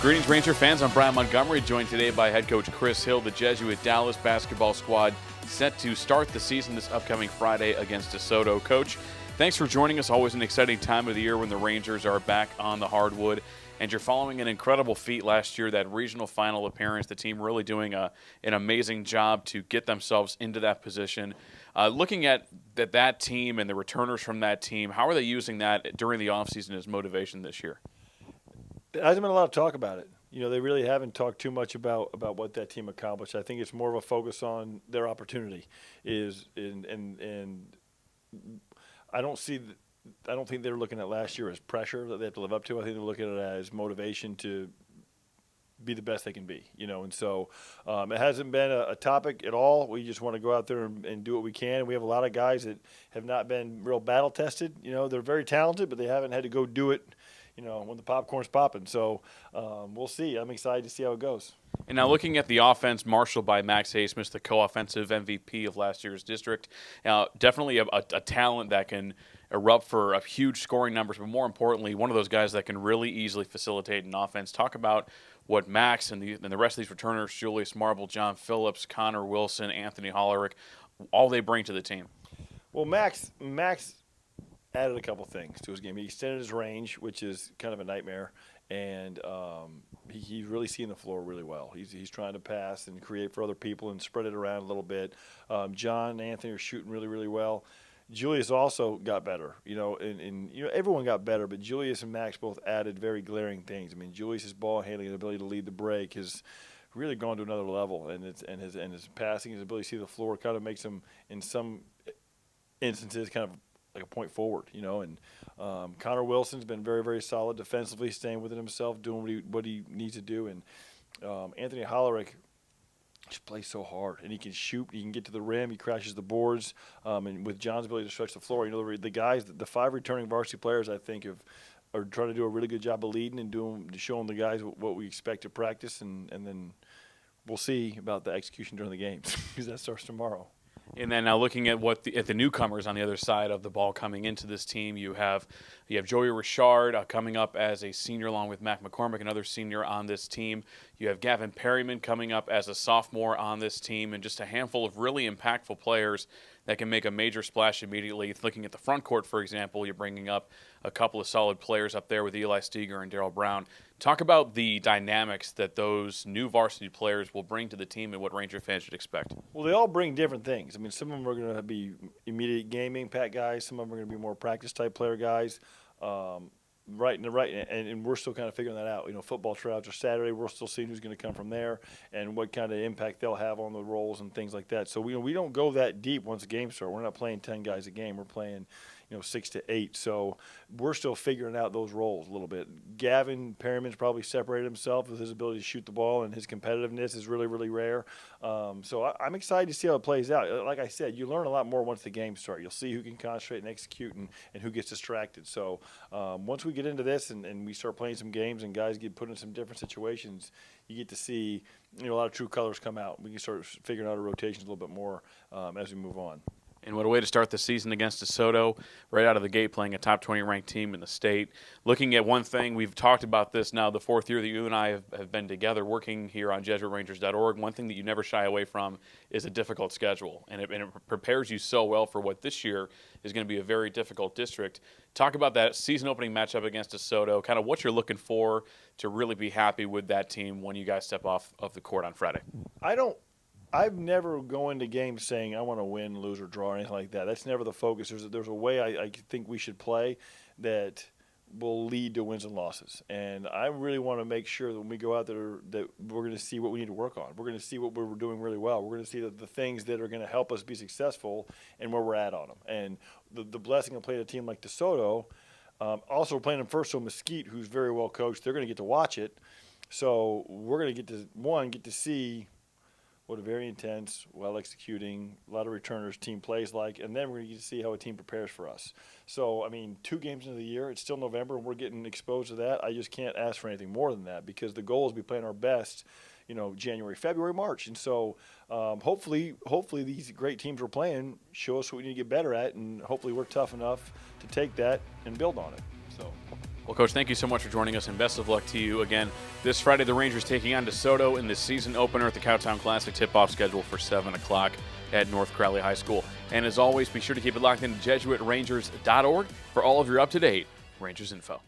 Greetings, Ranger fans. I'm Bryan Montgomery, joined today by head coach Chris Hill. The Jesuit Dallas basketball squad set to start the season this upcoming Friday against DeSoto. Coach, thanks for joining us. Always an exciting time of the year when the Rangers are back on the hardwood. And you're following an incredible feat last year, that regional final appearance. The team really doing an amazing job to get themselves into that position. Looking at that team and the returners from that team, how are they using that during the offseason as motivation this year? There hasn't been a lot of talk about it. You know, they really haven't talked too much about what that team accomplished. I think it's more of a focus on their opportunity. And I don't think they're looking at last year as pressure that they have to live up to. I think they're looking at it as motivation to be the best they can be, you know. And so it hasn't been a topic at all. We just want to go out there and do what we can. We have a lot of guys that have not been real battle tested. You know, they're very talented, but they haven't had to go do it, you know, when the popcorn's popping. So we'll see. I'm excited to see how it goes. And now looking at the offense marshaled by Max Hasemus, the co-offensive MVP of last year's district, definitely a talent that can erupt for huge scoring numbers, but more importantly, one of those guys that can really easily facilitate an offense. Talk about what Max and the rest of these returners, Julius Marble, John Phillips, Connor Wilson, Anthony Hollerick, all they bring to the team. Well, Max added a couple things to his game. He extended his range, which is kind of a nightmare, and he's really seeing the floor really well. He's trying to pass and create for other people and spread it around a little bit. John and Anthony are shooting really, really well. Julius also got better, you know, and you know, everyone got better, but Julius and Max both added very glaring things. I mean, Julius's ball handling and ability to lead the break has really gone to another level, and his passing, his ability to see the floor kind of makes him, in some instances, kind of like a point forward, you know. And Connor Wilson's been very, very solid defensively, staying within himself, doing what he needs to do. And Anthony Hollerick just plays so hard, and he can shoot. He can get to the rim. He crashes the boards. And with John's ability to stretch the floor, you know, the guys, the five returning varsity players, I think, are trying to do a really good job of leading and showing the guys what we expect to practice, and then we'll see about the execution during the games because that starts tomorrow. And then now looking at at the newcomers on the other side of the ball coming into this team, you have Joey Richard coming up as a senior along with Mac McCormick, another senior on this team. You have Gavin Perryman coming up as a sophomore on this team, and just a handful of really impactful players that can make a major splash immediately. Looking at the front court, for example, you're bringing up a couple of solid players up there with Eli Steger and Darryl Brown. Talk about the dynamics that those new varsity players will bring to the team and what Ranger fans should expect. Well, they all bring different things. I mean, some of them are going to be immediate game impact guys. Some of them are going to be more practice-type player guys. And we're still kind of figuring that out. You know, football tryouts are Saturday. We're still seeing who's going to come from there and what kind of impact they'll have on the roles and things like that. So we don't go that deep once the game starts. We're not playing 10 guys a game. We're playing, 6 to 8. So we're still figuring out those roles a little bit. Gavin Perryman's probably separated himself with his ability to shoot the ball, and his competitiveness is really, really rare. So I'm excited to see how it plays out. Like I said, you learn a lot more once the games start. You'll see who can concentrate and execute and who gets distracted. So once we get into this and we start playing some games and guys get put in some different situations, you get to see a lot of true colors come out. We can start figuring out our rotations a little bit more as we move on. And what a way to start the season against DeSoto, right out of the gate, playing a top 20 ranked team in the state. Looking at one thing, we've talked about this now the fourth year that you and I have been together working here on JesuitRangers.org. One thing that you never shy away from is a difficult schedule, and it prepares you so well for what this year is going to be a very difficult district. Talk about that season opening matchup against DeSoto, kind of what you're looking for to really be happy with that team when you guys step off of the court on Friday. I've never go into games saying I want to win, lose, or draw or anything like that. That's never the focus. There's a way I think we should play that will lead to wins and losses. And I really want to make sure that when we go out there that we're going to see what we need to work on. We're going to see what we're doing really well. We're going to see the things that are going to help us be successful and where we're at on them. And the blessing of playing a team like DeSoto, also we're playing them first to Mesquite, who's very well coached. They're going to get to watch it. So we're going to get to see what a very intense, well-executing, a lot of returners team plays like, and then we're going to get to see how a team prepares for us. So, 2 games into the year, it's still November, and we're getting exposed to that. I just can't ask for anything more than that because the goal is to be playing our best, January, February, March. And so hopefully these great teams we're playing show us what we need to get better at, and hopefully we're tough enough to take that and build on it. So Well, Coach, thank you so much for joining us, and best of luck to you again this Friday. The Rangers taking on DeSoto in the season opener at the Cowtown Classic. Tip-off scheduled for 7 o'clock at North Crowley High School. And as always, be sure to keep it locked into JesuitRangers.org for all of your up-to-date Rangers info.